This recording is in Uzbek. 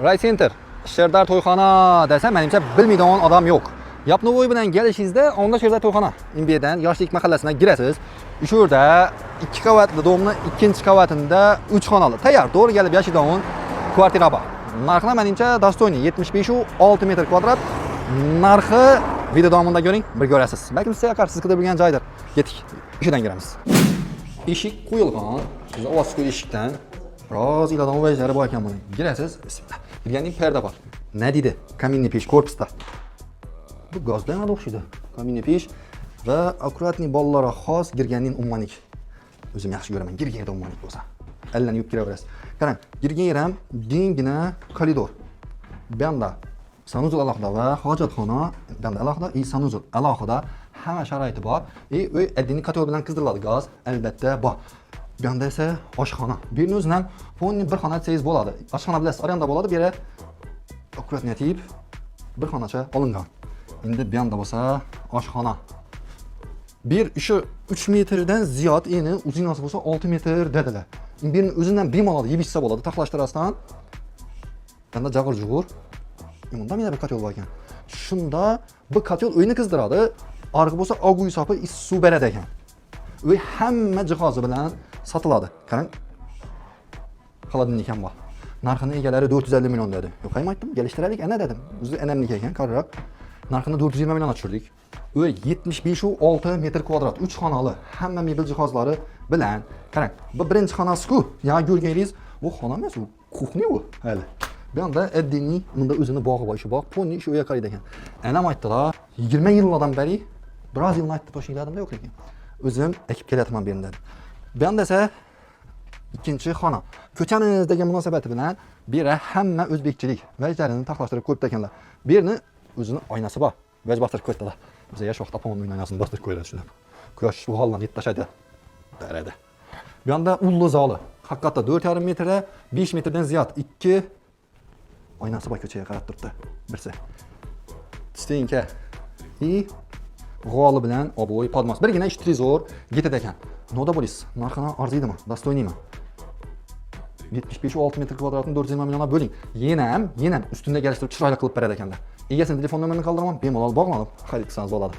Ray Center, Sherdar to'yxona desa, menimcha bilmaydigan odam yo'q. Yapnovoy bilan kelishingizda, onda Sherdar to'yxona imbiyadan Yoshlik mahallasidan girasiz. Shu yerda 2 qavatli domni, ikkinchi qavatida 3 xonali tayyor, to'g'ri kelib yashaydigan kvartira bor. Narxi menimcha dostoyniy 75-6 metr kvadrat. Narxi video davomida ko'ring, bir ko'rasiz. Balki sizga yoqar, siz qidirgan joydir. Ketik, ishidan kiramiz. Eshik qo'yilgan. Siz ovoz chiqib eshikdan biroz ilodan vajlari bor ekan buni. Girasiz. Bismillah. Girganning perda bor. Ne deydi? Kaminniy pesh korpusda. Bu gazdan o'xshaydi. Kaminniy pesh va akkuratniy bolalarga xos girganning ummanik. O'zim yaxshi ko'raman. Girganda ummanik bo'lsa. Allan yuvib kiraverasiz. Qarang, girgan yer ham kengina koridor. Bu yerda sanuzul alohida va hojatxona, bu yerda alohida, sanuzul alohida, hamma sharoiti bor. Uy oddiy kotol bilan qizdiriladi gaz, albatta bor. Bu yerda esa oshxona. Birini o'zidan fonni bir xona desangiz bo'ladi. Oshxona bilasiz, arenda bo'ladi, bu yerda akkuratniy tip bir xonacha olingan. Endi bu yerda bo'lsa oshxona. Bir ishi 3 metrdan ziyod, eni uzinasi bo'lsa 6 metr dedilar. Birini o'zidan bemalol yeb ichsa bo'ladi, taxlashtirasdan. Bunda jag'ir-jug'ur. Unda mena bir kotol bor ekan. Shunda bu kotol uyni qizdiradi, arg'i bo'lsa oguy sopi suv beradi ekan. Uy hamma jihozi bilan sotiladi. Qarang. Xolodilnik ham bor. Narxini egalari 450 million dedi. Yo'q, aytdim, kelishtiraylik, ana dedim. O'zi enamniki ekan, qarab. Narxini 420 million tushirdik. Uy 75-6 metr kvadrat, 3 xonali, hamma mebel jihozlari bilan. Qarang, bu birinchi xonasi-ku. Ya ko'rganingiz, bu xona emas, u kuxnya u. Hali. Bu yerda Eddinning bunda o'zini bog'i bor, shu bog' ponni shu yoqqa qaraydi ekan. Anam aytdilar, 20 yillardan beri biroz yilni aytdi toshingladimda yo'q ekan. O'zim ekib kelyapman bu yerda. Bu yerda esa ikkinchi xona. Ko'chamiz degan munosabati bilan bu yerda hamma o'zbekchilik vajlarini taxlashtirib qo'yibdi ekanlar. Bu yerni o'zini oynasi bor. Vaj bostirib qo'ydilar. Biz yosh vaqtda pomon oynasini bostirib qo'yadi shunday. Quyosh bu holdan yetib tashlaydi. Darada. Bu yerda ulli zoli. Haqiqatda 4,5 metrda 5 metrdan ziyod 2 oynasi bor, ko'chaga qarab turibdi. Birsi. Stenka. G'oli bilan oboy podmos. Birgina ish trezor ketadi ekan. Noda bo'lis. Narxini arziydimi? Dostoyniy 75-6 metr kvadratni 420 millionga bo'ling. Yenam ustunda kelishtirib chiroyli qilib beradi ekanlar. Egasini telefon nomerini qoldirman, bemalol bog'lanib xarid qilsangiz bo'ladi.